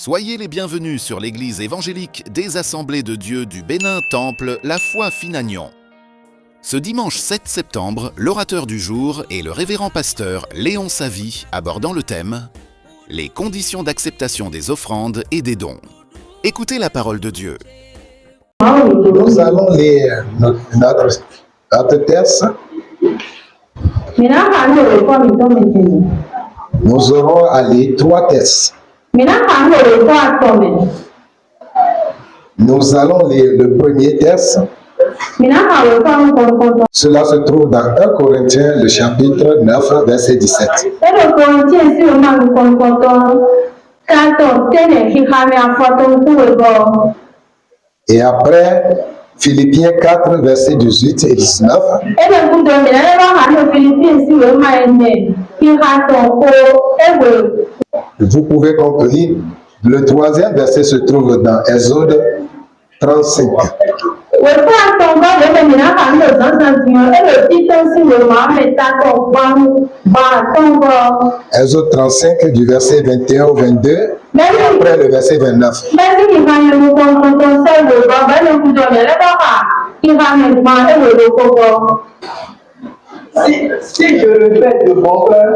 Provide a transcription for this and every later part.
Soyez les bienvenus sur l'église évangélique des Assemblées de Dieu du Bénin Temple, la foi Finagnon. Ce dimanche 7 septembre, l'orateur du jour est le révérend pasteur Léon Savy, abordant le thème « Les conditions d'acceptation des offrandes et des dons ». Écoutez la parole de Dieu. Nous allons lire notre texte. Nous aurons à lire 3 textes. Nous allons lire le premier texte. Cela se trouve dans 1 Corinthiens, le chapitre 9, verset 17. Et après, Philippiens 4, versets 18 et 19. Vous pouvez conclure. Le troisième verset se trouve dans Exode 35. Exode 35 du verset 21 au 22 et après le verset 29. Si je le fais de bon cœur,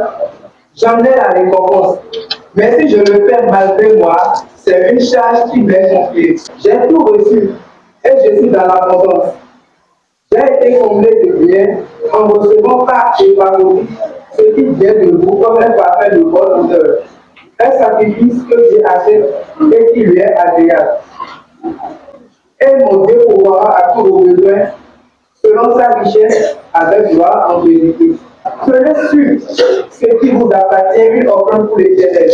j'en ai la récompense. Mais si je le fais malgré moi, c'est une charge qui m'est confiée. J'ai tout reçu et je suis dans l'abondance. J'ai été comblé de bien en recevant par épargne ce qui vient de vous comme un parfait de bonne odeur. Un sacrifice que j'ai accepté et qui lui est agréable. Et mon Dieu pourvoira à tous vos besoins selon sa richesse avec joie en vérité. Prenez sur ce qui vous appartient une offrande pour l'Éternel.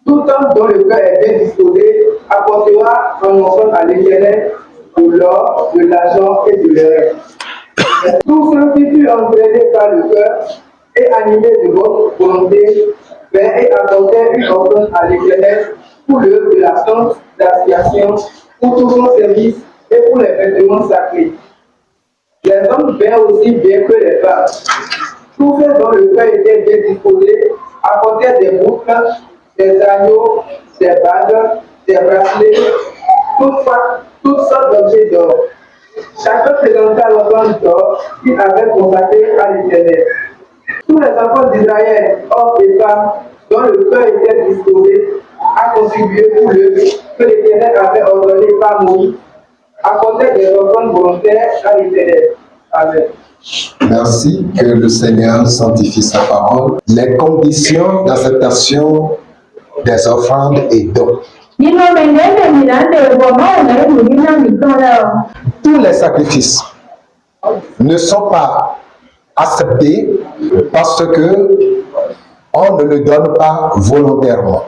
Tout homme dont le cœur est bien disposé apportera un offrande à l'Éternel de l'or, de l'argent et de l'air. Tous ceux qui furent entraînés par le cœur et animés de votre volonté, vinrent et apportèrent une offrande à l'Éternel pour l'œuvre de la tente d'assiation, pour tout son service et pour les vêtements sacrés. Les hommes vinrent aussi bien que les femmes. Tous ceux dont le cœur était bien disposé apportèrent des boucles, des agneaux, des bagues, des bracelets, toutes sortes d'objets d'or. Chacun présenta l'offrande d'or qu'il avait consacré à l'Éternel. Tous les enfants d'Israël, hommes et femmes, dont le cœur était disposé à contribuer pour l'œuvre que l'Éternel avait ordonné par Moïse, apportaient des offrandes volontaires à l'Éternel. Amen. Merci, que le Seigneur sanctifie sa parole. Les conditions d'acceptation des offrandes et dons. Tous les sacrifices ne sont pas acceptés parce que on ne le donne pas volontairement.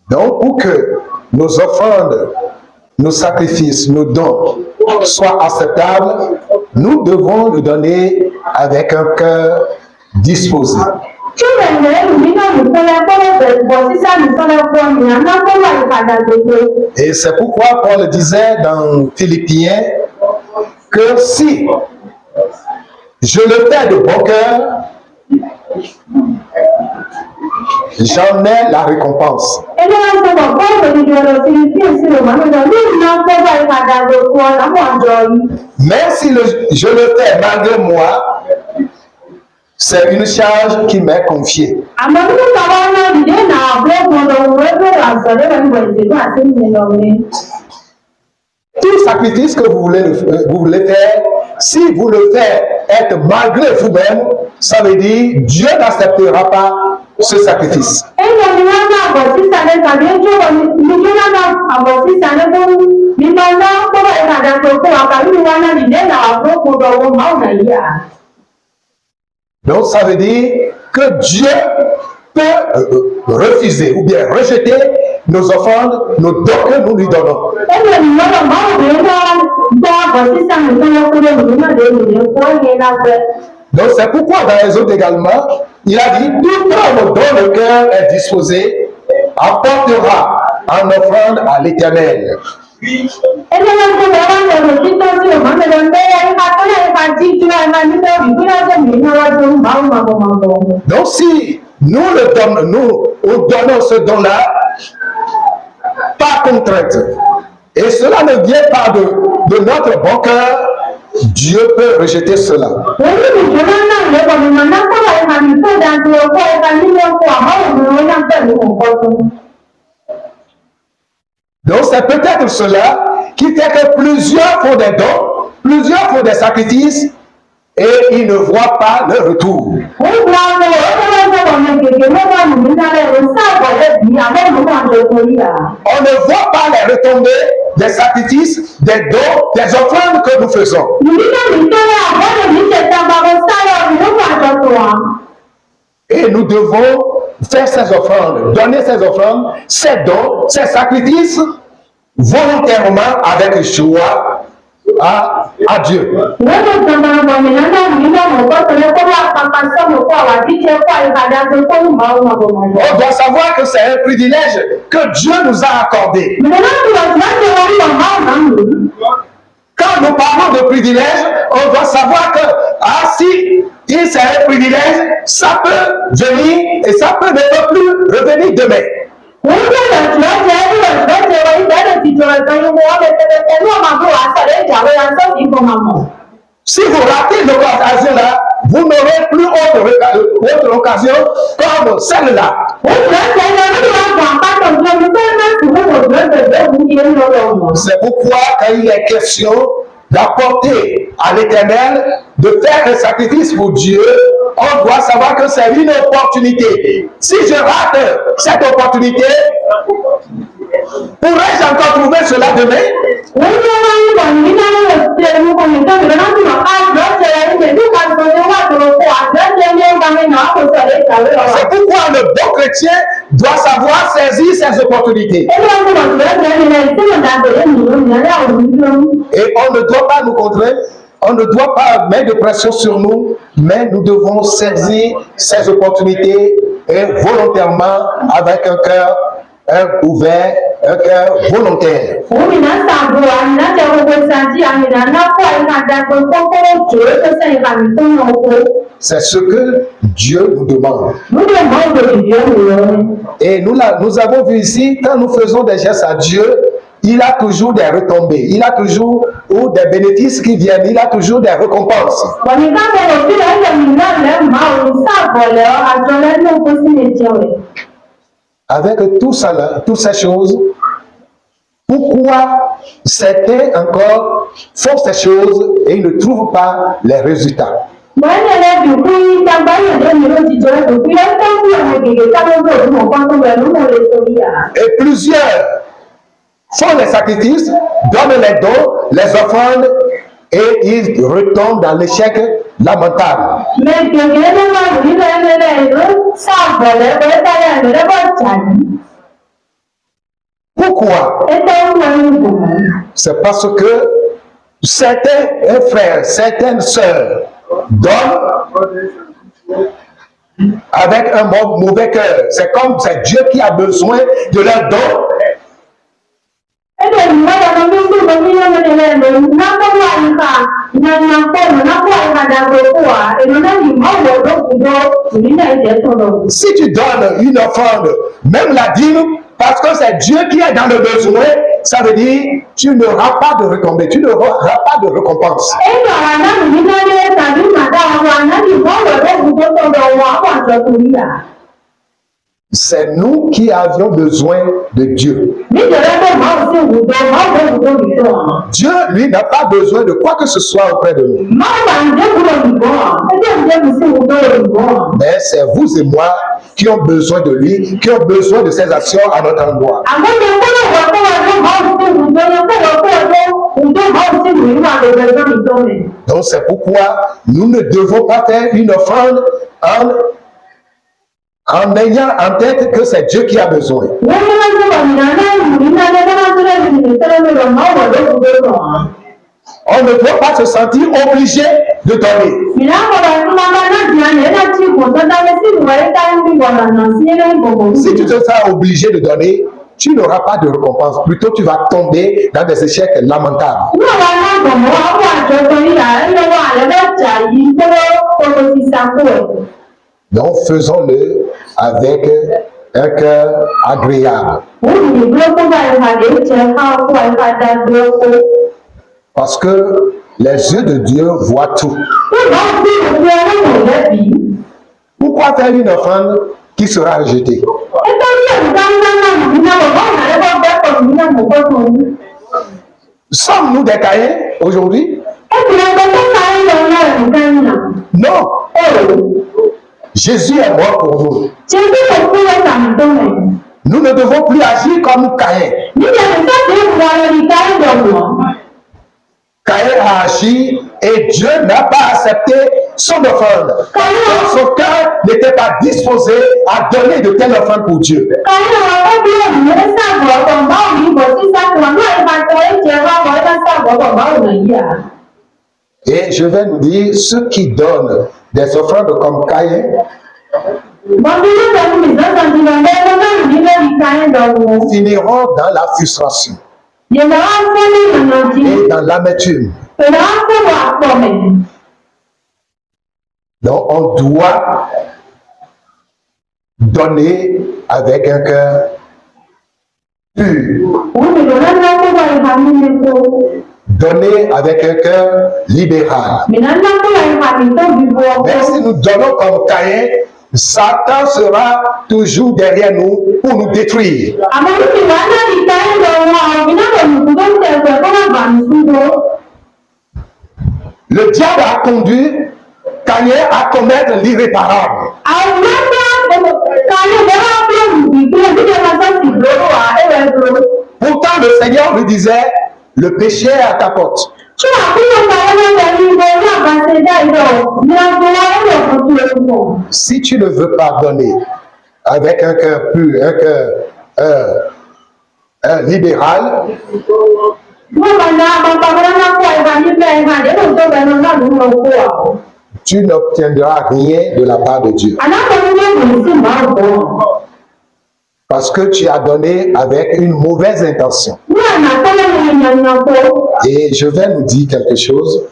Donc, pour que nos offrandes, nos sacrifices, nos dons soient acceptables, nous devons le donner avec un cœur disposé. Et c'est pourquoi Paul disait dans Philippiens que si je le fais de bon cœur, j'en ai la récompense. Mais si je le fais malgré moi, c'est une charge qui m'est confiée. Tout sacrifice que vous voulez faire, si vous le faites malgré vous-même, ça veut dire Dieu n'acceptera pas ce sacrifice. Donc ça veut dire que Dieu peut refuser ou bien rejeter nos offrandes, nos dons que nous lui donnons. Donc c'est pourquoi dans les autres également, il a dit, tout homme dont le cœur est disposé apportera en offrande à l'Éternel. Donc si nous donnons ce don-là par contrainte, et cela ne vient pas de notre bon cœur, Dieu peut rejeter cela. Donc c'est peut-être cela qui fait que plusieurs font des dons, plusieurs font des sacrifices, et ils ne voient pas le retour. On ne voit pas les retombées des sacrifices, des dons, des offrandes que nous faisons. Et nous devons faire ces offrandes, donner ces offrandes, ces dons, ces sacrifices volontairement avec joie à Dieu. On doit savoir que c'est un privilège que Dieu nous a accordé. Quand nous parlons de privilège, on doit savoir que si c'est un privilège, ça peut venir et ça peut ne plus revenir demain. Si vous ratez l'occasion-là, vous n'aurez plus autre occasion comme celle-là. C'est pourquoi quand il est question d'apporter à l'Éternel, de faire un sacrifice pour Dieu, on doit savoir que c'est une opportunité. Si je rate cette opportunité, pourrais-je encore trouver cela demain? C'est pourquoi le bon chrétien doit savoir saisir ses opportunités. Et on ne doit pas nous contraindre, on ne doit pas mettre de pression sur nous, mais nous devons saisir ces opportunités et volontairement avec un cœur ouvert, un cœur volontaire. C'est ce que Dieu nous demande. Et nous avons vu ici, quand nous faisons des gestes à Dieu, il a toujours des retombées, il a toujours des bénéfices qui viennent, il a toujours des récompenses. Avec tout ça là, toutes ces choses, pourquoi certains encore font ces choses et ils ne trouvent pas les résultats? Et plusieurs font les sacrifices, donnent les dons, les offrandes, et ils retombent dans l'échec lamentable. Pourquoi? C'est parce que certains frères, certaines sœurs donnent avec un mauvais cœur. C'est comme c'est Dieu qui a besoin de leurs dons. Si tu donnes une offrande, même la dîme, parce que c'est Dieu qui est dans le besoin, ça veut dire tu n'auras pas de retombée, tu n'auras pas de récompense. C'est nous qui avions besoin de Dieu. Dieu, lui, n'a pas besoin de quoi que ce soit auprès de nous. Mais c'est vous et moi qui ont besoin de lui, qui ont besoin de ses actions à notre endroit. Donc c'est pourquoi nous ne devons pas faire une offrande en ayant en tête que c'est Dieu qui a besoin. On ne doit pas se sentir obligé de donner. Si tu te sens obligé de donner, tu n'auras pas de récompense. Plutôt, tu vas tomber dans des échecs lamentables. Donc, faisons-le avec un cœur agréable. Parce que les yeux de Dieu voient tout. Pourquoi faire une offrande qui sera rejetée? Sommes-nous des Caïns aujourd'hui? Non. Jésus est mort pour nous. Nous ne devons plus agir comme Caïn. Caïn a agi et Dieu n'a pas accepté son offrande. Son cœur n'était pas disposé à donner de telles offrandes pour Dieu. Et je vais nous dire, ceux qui donnent des offrandes comme Caïn finiront dans la frustration et dans l'amertume. Donc on doit donner avec un cœur pur. Donner avec un cœur libéral. Mais si nous donnons comme Caïn, Satan sera toujours derrière nous pour nous détruire. Le diable a conduit Caïn à commettre l'irréparable. Pourtant, le Seigneur lui disait, le péché est à ta porte. Si tu ne veux pas donner avec un cœur pur, un cœur libéral, tu n'obtiendras rien de la part de Dieu. Parce que tu as donné avec une mauvaise intention. Et je vais nous dire quelque chose.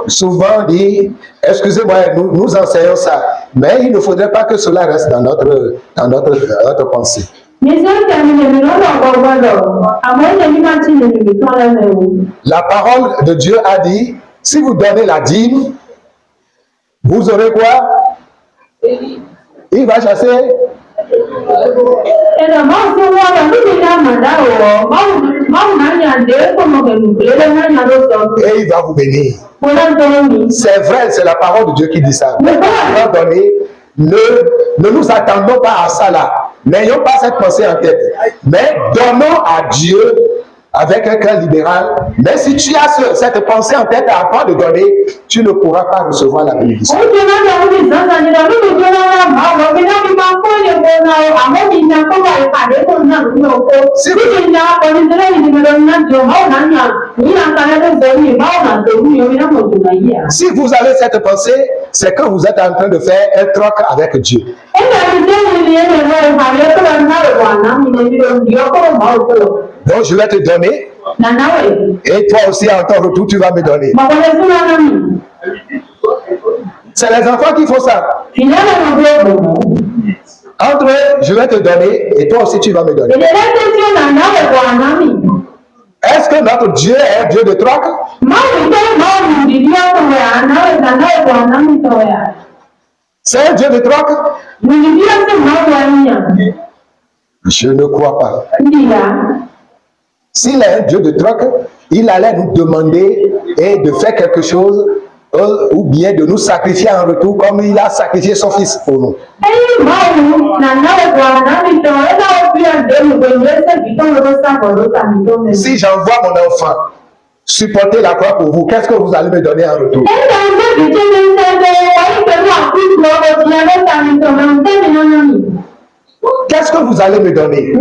Souvent dit, excusez-moi, nous enseignons ça, mais il ne faudrait pas que cela reste dans notre pensée. La parole de Dieu a dit, si vous donnez la dîme, vous aurez quoi? Il va chasser. Et il va vous bénir. C'est vrai, c'est la parole de Dieu qui dit ça. Mais ne nous attendons pas à ça là. N'ayons pas cette pensée en tête. Mais donnons à Dieu avec un cœur libéral. Mais si tu as cette pensée en tête avant de donner, tu ne pourras pas recevoir la bénédiction. Si vous avez cette pensée, c'est que vous êtes en train de faire un troc avec Dieu. Donc je vais te donner. Et toi aussi en ton retour, tu vas me donner. C'est les enfants qui font ça. Entre eux, je vais te donner et toi aussi tu vas me donner. Est-ce que notre Dieu est un Dieu de troc? C'est un Dieu de troc? Je ne crois pas. S'il est un Dieu de troc, il allait nous demander de faire quelque chose ou bien de nous sacrifier en retour comme il a sacrifié son fils pour nous. Si j'envoie mon enfant supporter la croix pour vous, qu'est-ce que vous allez me donner en retour? Qu'est-ce que vous allez me donner?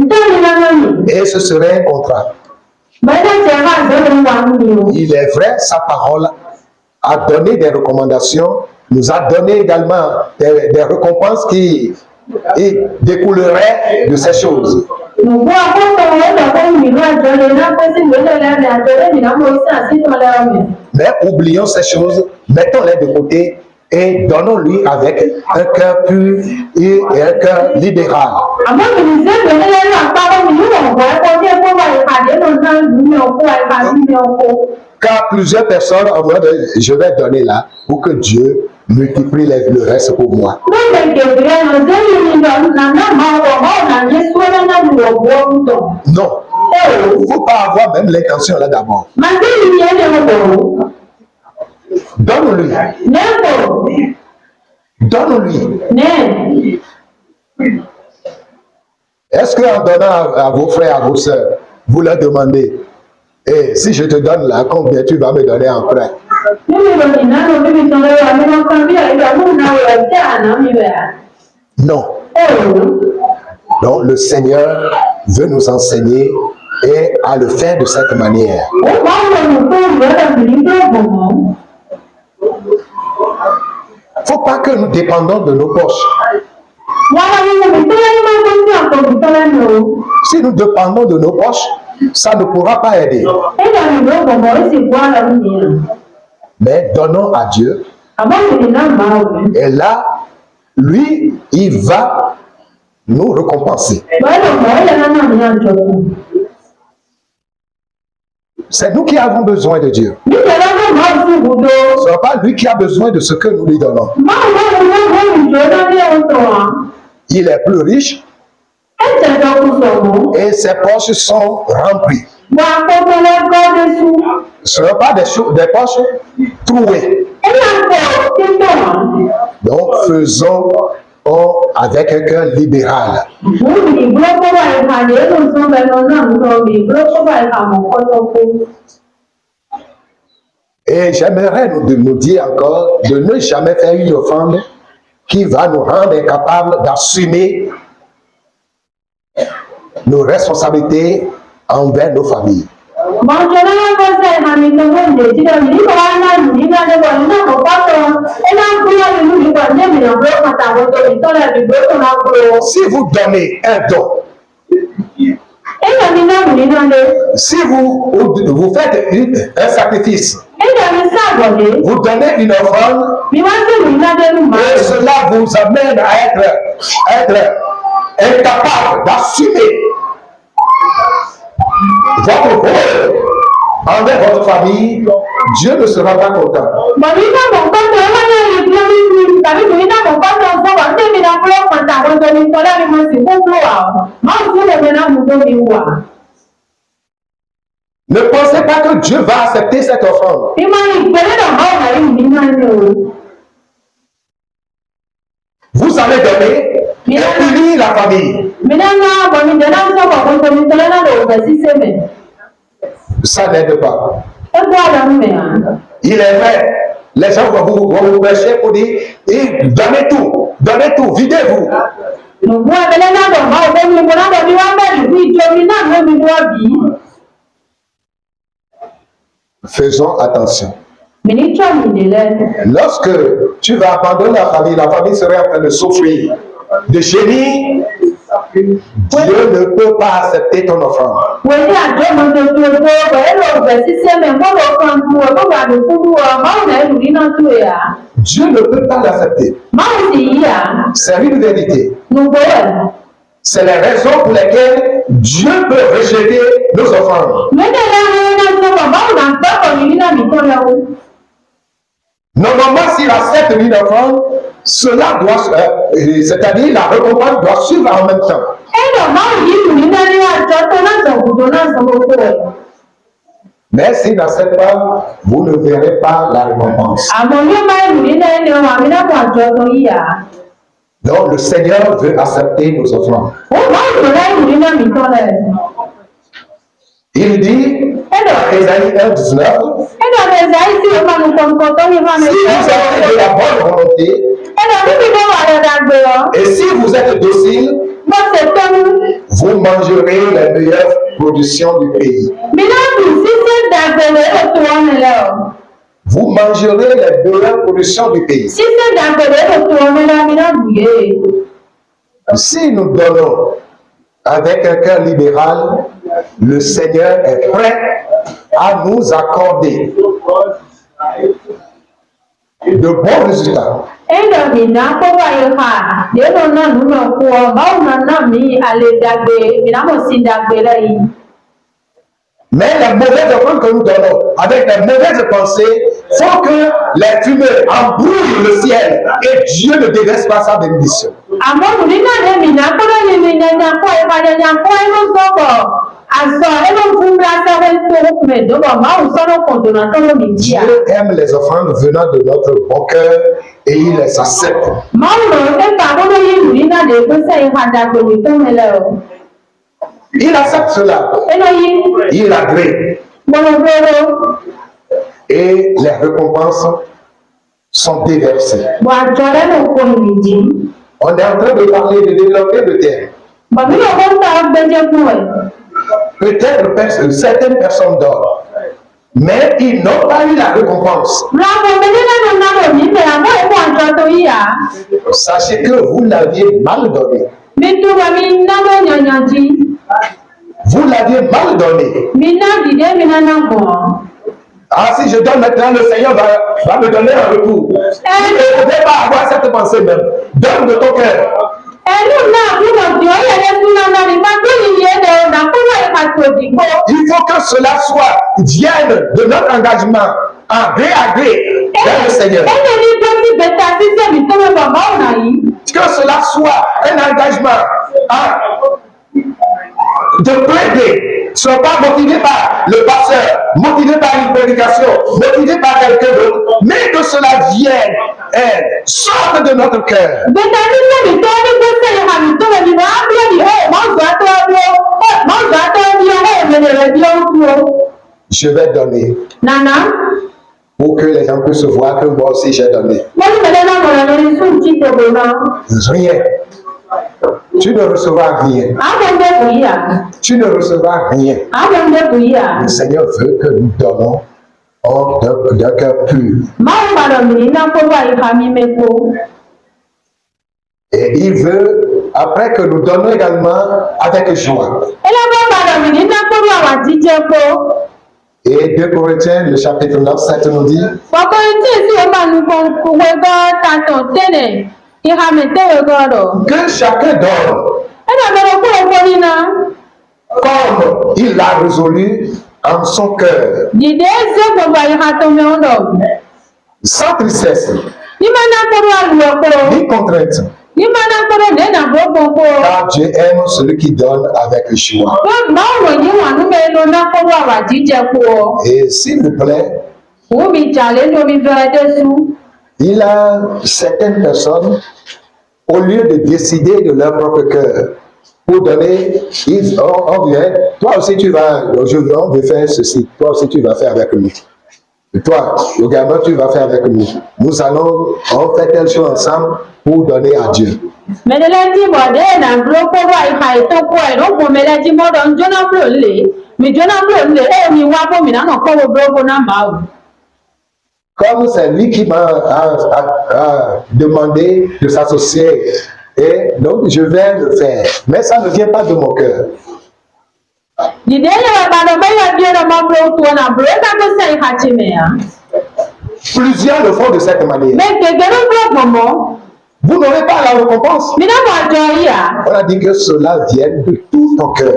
Et ce serait un contrat. Il est vrai, sa parole a donné des recommandations, nous a donné également des récompenses qui il découlerait de ces choses. Mais oublions ces choses, mettons-les de côté et donnons-lui avec un cœur pur et un cœur libéral. Car plusieurs personnes en voient je vais donner là pour que Dieu multiplie le reste pour moi. Non. Il ne faut pas avoir même l'intention là d'abord. Donne-lui. Donne-lui. Est-ce qu'en donnant à vos frères, à vos sœurs, vous leur demandez, et si je te donne là, combien tu vas me donner en prêt? Non. Donc le Seigneur veut nous enseigner et à le faire de cette manière. Il ne faut pas que nous dépendons de nos poches. Si nous dépendons de nos poches, ça ne pourra pas aider. Mais donnons à Dieu. Et là, lui, il va nous récompenser. C'est nous qui avons besoin de Dieu. Ce n'est pas lui qui a besoin de ce que nous lui donnons. Il est plus riche et ses poches sont remplies. Ce ne sont pas des poches trouées. Donc faisons avec un cœur libéral. Et j'aimerais nous dire encore de ne jamais faire une offrande qui va nous rendre incapables d'assumer nos responsabilités envers nos familles. Si vous donnez un don, si vous faites un sacrifice, vous donnez une offrande, et cela vous amène à être incapable d'assumer votre rôle envers votre famille, Dieu ne sera pas content. Ne pensez pas que Dieu va accepter cette offrande. Vous allez donner et punir la famille. Ça n'aide pas. Il est vrai. Les gens vont vous prêcher pour dire donnez tout, videz-vous. Faisons attention. Lorsque tu vas abandonner la famille serait en train de souffrir, de gémir. Dieu ne peut pas accepter ton offrande. Dieu ne peut pas l'accepter. C'est une vérité. C'est les raisons pour lesquelles Dieu peut rejeter nos offrandes. Normalement, s'il accepte une offrande, cela doit, c'est-à-dire la récompense doit suivre en même temps. Mais s'il n'accepte pas, vous ne verrez pas la récompense. Donc le Seigneur veut accepter nos offrandes. Il dit, Ésaïe 1:19, si vous avez de la bonne volonté, et si vous êtes docile, vous mangerez les meilleures productions du pays. Vous mangerez les meilleures productions du pays. Si nous donnons avec un cœur libéral, le Seigneur est prêt à nous accorder de bons résultats. Mais les mauvaises offrandes que nous donnons avec les mauvaises pensées font que les fumées embrouillent le ciel et Dieu ne déverse pas sa bénédiction. Dieu aime les offrandes venant de notre bon cœur et il les accepte. Il accepte cela. Il agrée. Et les récompenses sont déversées. On est en train de parler, de développer le thème. Peut-être certaines personnes dorment, mais ils n'ont pas eu la récompense. Sachez que vous l'aviez mal donné. Vous l'aviez mal donné. Ah, si je donne maintenant, le Seigneur va me donner un retour. Vous ne pouvez pas avoir cette pensée même. Donne de ton cœur. Il faut que cela vienne de notre engagement en gré à gré vers le Seigneur. Que cela soit un engagement de plaider. Ne sois pas motivé par le pasteur, motivé par une prédication, motivé par quelqu'un d'autre, mais que cela vienne, sorte de notre cœur. Je vais donner. Pour que les gens puissent voir que moi aussi j'ai donné. Rien. Tu ne recevras rien. Tu ne recevras rien. Le Seigneur veut que nous donnons d'un cœur pur. Et il veut, après que nous donnons également avec joie. Et 2 Corinthiens, le chapitre 9, 7 nous dit que chacun donne comme il l'a résolu en son cœur, sans tristesse, ni contrainte. Car Dieu aime celui qui donne avec joie. Et s'il vous plaît, il y a certaines personnes, au lieu de décider de leur propre cœur, pour donner, on vient, toi aussi tu vas, on veut faire ceci, toi aussi tu vas faire avec nous. Et toi, le gamin, tu vas faire avec nous. Nous allons, on fait telle chose ensemble pour donner à Dieu. Comme c'est lui qui m'a demandé de s'associer, et donc je vais le faire. Mais ça ne vient pas de mon cœur. Plusieurs le font de cette manière. Vous n'aurez pas la récompense. On a dit que cela vienne de tout ton cœur.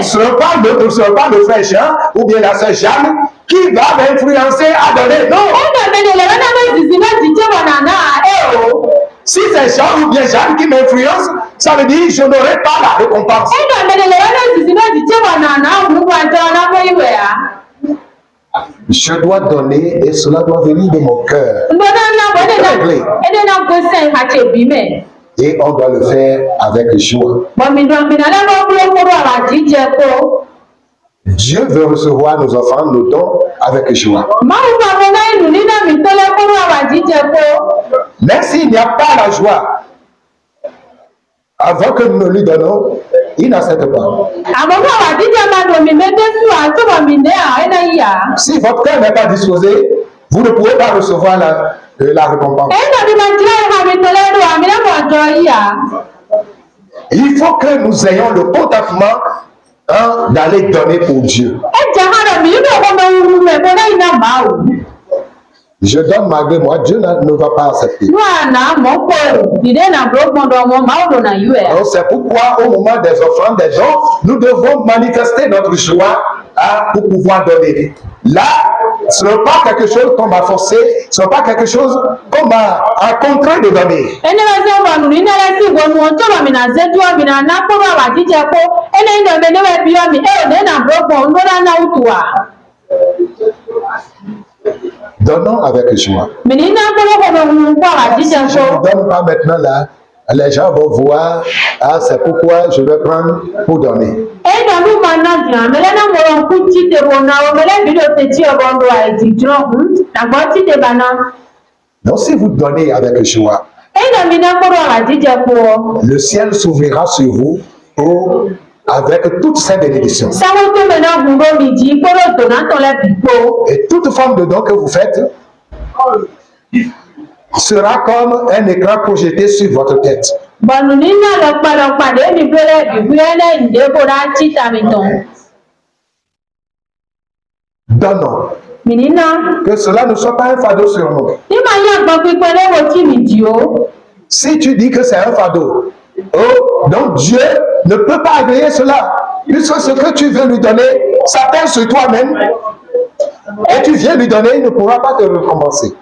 Ce n'est pas le frère Jean ou bien la sœur Jeanne qui va m'influencer à donner. Non. Si c'est Jean ou bien Jeanne qui m'influence, ça veut dire que je n'aurai pas la récompense. Je dois donner et cela doit venir de mon cœur. Et on doit le faire avec joie. Dieu veut recevoir nos offrandes, nos dons avec joie. Même s'il n'y a pas la joie, avant que nous ne lui donnons, il n'accepte pas. Si votre cœur n'est pas disposé, vous ne pouvez pas recevoir la récompense. Il faut que nous ayons le contentement d'aller donner pour Dieu. Je donne malgré moi, Dieu ne va pas accepter. Donc c'est pourquoi au moment des offrandes, des dons, nous devons manifester notre joie pour pouvoir donner. Là, ce n'est pas quelque chose qu'on va forcer, ce n'est pas quelque chose qu'on va contraindre de donner. Donnons avec joie. Si je ne donne pas maintenant là, les gens vont voir, c'est pourquoi je vais prendre pour donner. Donc si vous donnez avec joie, le ciel s'ouvrira sur vous avec toutes ces bénédictions. Et toute forme de don que vous faites sera comme un écran projeté sur votre tête. Donnons. Que cela ne soit pas un fardeau sur nous. Si tu dis que c'est un fardeau, donc Dieu ne peut pas agréer cela, puisque ce que tu veux lui donner, ça pèse sur toi-même. Et tu viens lui donner, il ne pourra pas te récompenser.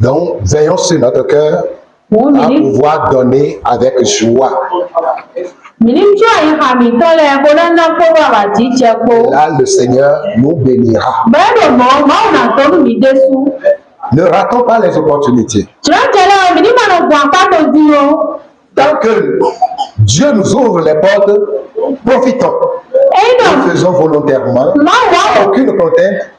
Donc, veillons sur notre cœur à pouvoir donner avec joie. Là, le Seigneur nous bénira. Ne ratons pas les opportunités. Tant que Dieu nous ouvre les portes, profitons. Nous faisons volontairement, aucune contrainte.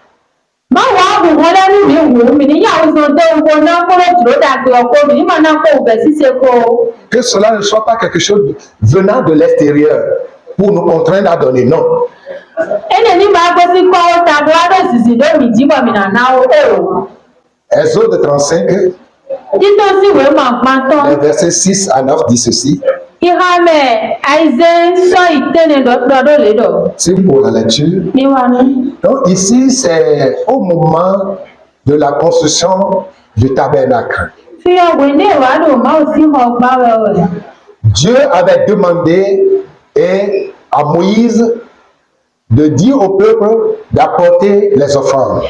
Que cela ne soit pas quelque chose venant de l'extérieur pour nous contraindre à donner, non. Exode 35, les versets 6 à 9 dit ceci. C'est pour la lecture. Donc ici, c'est au moment de la construction du tabernacle. Dieu avait demandé à Moïse de dire au peuple d'apporter les offrandes.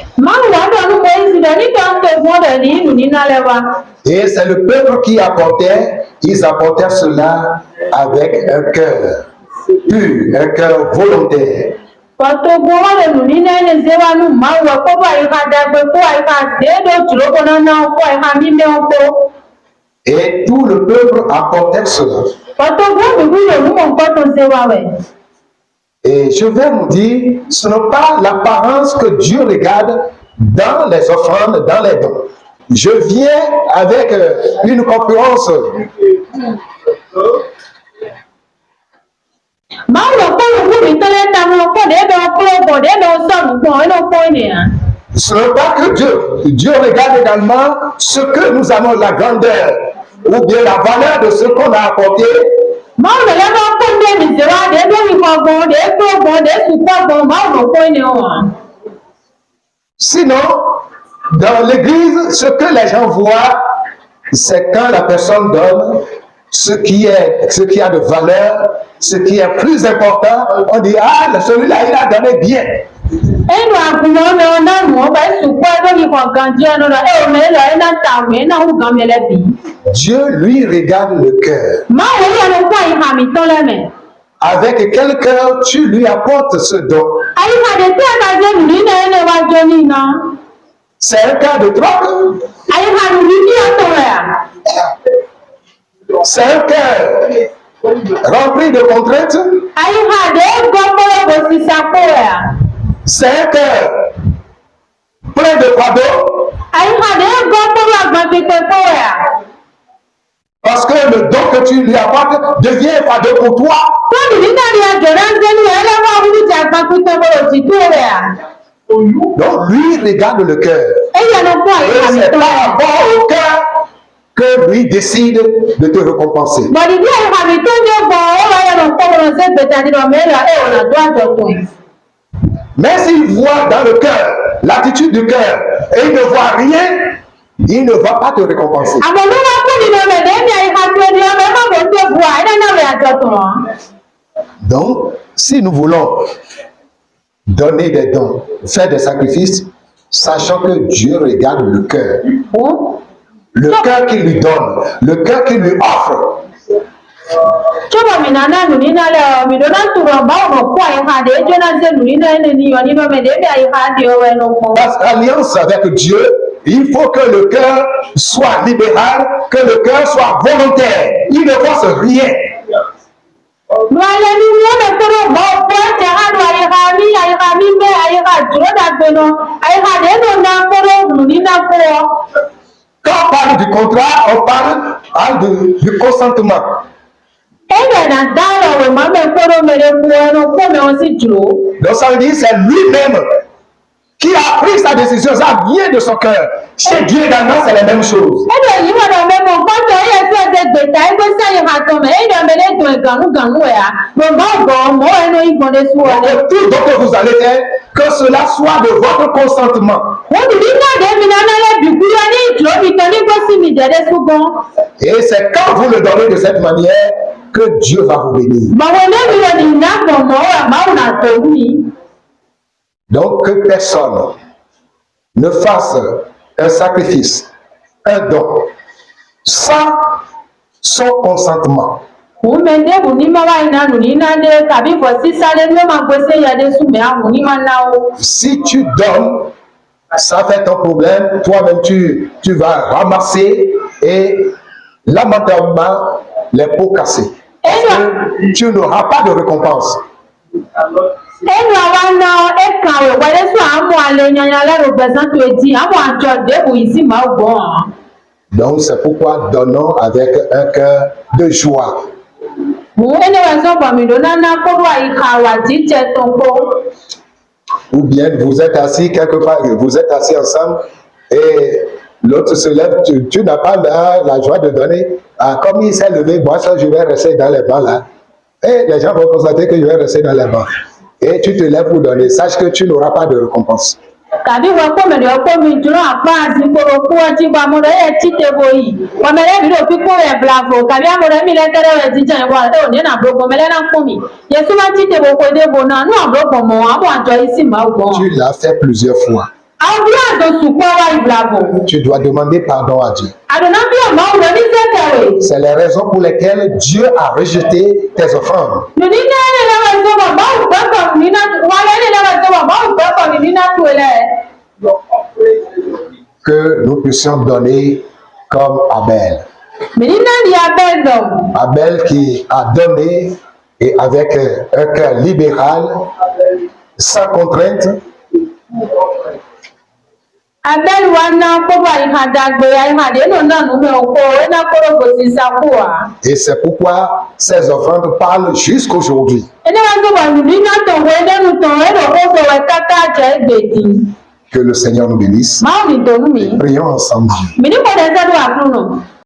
Et c'est le peuple qui apportait, ils apportaient cela avec un cœur pur, un cœur volontaire. Et tout le peuple apportait cela. Et je vais vous dire, ce n'est pas l'apparence que Dieu regarde dans les offrandes, dans les dons. Je viens avec une concurrence. Ce n'est pas que Dieu regarde également ce que nous avons, la grandeur ou bien la valeur de ce qu'on a apporté. Sinon, dans l'église, ce que les gens voient, c'est quand la personne donne ce qui a de valeur, ce qui est plus important. On dit, ah, celui-là, il a donné bien. Dieu, lui, regarde le cœur. Avec quel cœur tu lui apportes ce don? C'est un cas de troc. C'est un cœur rempli de contraintes. C'est un cœur plein de fardeaux. Parce que le don que tu lui apportes devient un fardeau pour toi. Donc lui regarde le cœur. Eya no kwa Et ya mi c'est to. par rapport au cœur que lui décide de te récompenser. Bodi dia ya mi to nyo bo o wa ya no ko no se betani no me la e ona do ajo to. Mais s'il voit dans le cœur, l'attitude du cœur, et il ne voit rien, il ne va pas te récompenser. Amo no wa ko ni no me de mi ai ha to ni o me ma bo to bua ina na we ajo to. Donc, si nous voulons donner des dons, faire des sacrifices, sachant que Dieu regarde le cœur. O Le cœur qu'il lui donne, le cœur qu'il lui offre. Choba minana nuni na le mi do na tu ro ba no kwa ai ha de jo na se nuni na ne ni yo ni no me de mi ai ha de o we no ko. Parce qu'alliance avec Dieu, il faut que le cœur soit libéral, que le cœur soit volontaire. Il ne force rien. No ale ni mo me to ro ba po te ha do ai ha mi me ai ha dro da gbe no ai ha de no na ko ro nuni na ko. Quand on parle du contrat, on parle du consentement. Ebe na da lo we ma me ko ro me le ku no ko me o si dro. Donc ça veut dire c'est lui-même qui a pris sa décision. Ça vient de son cœur. Chez Dieu également, c'est la même chose. Ebe yi mo do me mo ko to ye se gbe ta e ko sa ye ha to me e do me le to ganu ya. Mo ba go mo e no igbon de su o le. Donc, tout ce que vous allez faire, que cela soit de votre consentement. Et c'est quand vous le donnez de cette manière que Dieu va vous bénir. Donc que personne ne fasse un sacrifice, un don, sans son consentement. Si tu donnes, ça fait ton problème, toi-même tu vas ramasser et lamentablement les pots cassés. Parce que tu n'auras pas de récompense. Donc c'est pourquoi donnons avec un cœur de joie. Ou bien vous êtes assis quelque part, vous êtes assis ensemble et l'autre se lève, tu n'as pas la joie de donner. Ah, comme il s'est levé, moi ça je vais rester dans les bancs là. Et les gens vont constater que je vais rester dans les bancs. Et tu te lèves pour donner. Sache que tu n'auras pas de récompense. Tu l'as fait plusieurs fois. Tu dois demander pardon à Dieu. C'est les raisons pour lesquelles Dieu a rejeté tes offrandes. Que nous puissions donner comme Abel. Abel qui a donné et avec un cœur libéral, sans contrainte. Et c'est pourquoi ces offrandes parlent jusqu'aujourd'hui. Que le Seigneur nous bénisse. Prions ensemble.